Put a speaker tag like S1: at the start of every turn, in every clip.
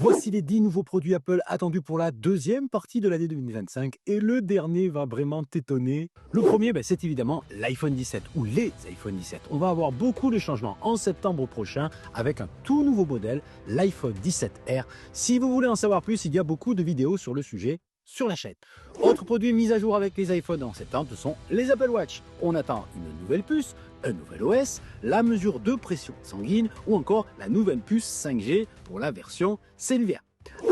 S1: Voici les 10 nouveaux produits Apple attendus pour la deuxième partie de l'année 2025 et le dernier va vraiment t'étonner. Le premier, c'est évidemment l'iPhone 17 ou les iPhone 17. On va avoir beaucoup de changements en septembre prochain avec un tout nouveau modèle, l'iPhone 17R. Si vous voulez en savoir plus, il y a beaucoup de vidéos sur le sujet sur la chaîne. Autre produit mis à jour avec les iPhones en septembre, ce sont les Apple Watch. On attend une nouvelle puce, un nouvel OS, la mesure de pression sanguine ou encore la nouvelle puce 5G pour la version cellulaire.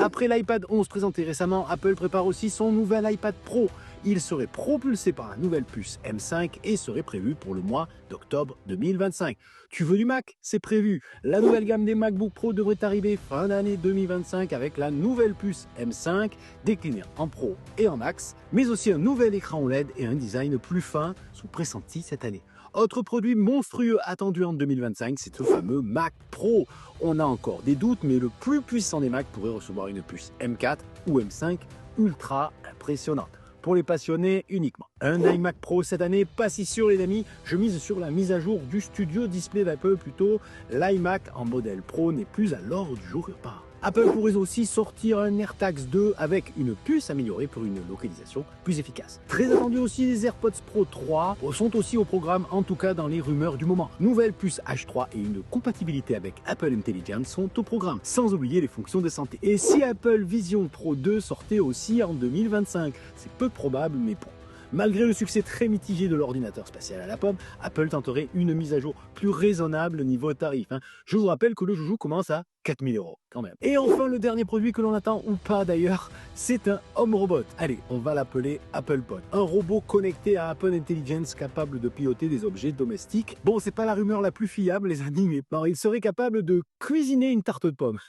S1: Après l'iPad 11 présenté récemment, Apple prépare aussi son nouvel iPad Pro. Il serait propulsé par la nouvelle puce M5 et serait prévu pour le mois d'octobre 2025. Tu veux du Mac? C'est prévu. La nouvelle gamme des MacBook Pro devrait arriver fin d'année 2025 avec la nouvelle puce M5 déclinée en Pro et en Max, mais aussi un nouvel écran OLED et un design plus fin sont pressentis cette année. Autre produit monstrueux attendu en 2025, c'est ce fameux Mac Pro. On a encore des doutes, mais le plus puissant des Mac pourrait recevoir une puce M4 ou M5 ultra impressionnante. Pour les passionnés uniquement. Un iMac Pro cette année, pas si sûr les amis, je mise sur la mise à jour du studio display d'Apple plutôt. L'iMac en modèle Pro n'est plus à l'ordre du jour pas. Apple pourrait aussi sortir un AirTags 2 avec une puce améliorée pour une localisation plus efficace. Très attendu aussi, les AirPods Pro 3 sont aussi au programme, en tout cas dans les rumeurs du moment. Nouvelle puce H3 et une compatibilité avec Apple Intelligence sont au programme, sans oublier les fonctions de santé. Et si Apple Vision Pro 2 sortait aussi en 2025, c'est peu probable, mais bon. Malgré le succès très mitigé de l'ordinateur spatial à la pomme, Apple tenterait une mise à jour plus raisonnable niveau tarif. Je vous rappelle que le joujou commence à 4000 € quand même. Et enfin, le dernier produit que l'on attend, ou pas d'ailleurs, c'est un Home Robot. Allez, on va l'appeler Apple Pod. Un robot connecté à Apple Intelligence capable de piloter des objets domestiques. Bon, c'est pas la rumeur la plus fiable, les amis, mais il serait capable de cuisiner une tarte de pommes.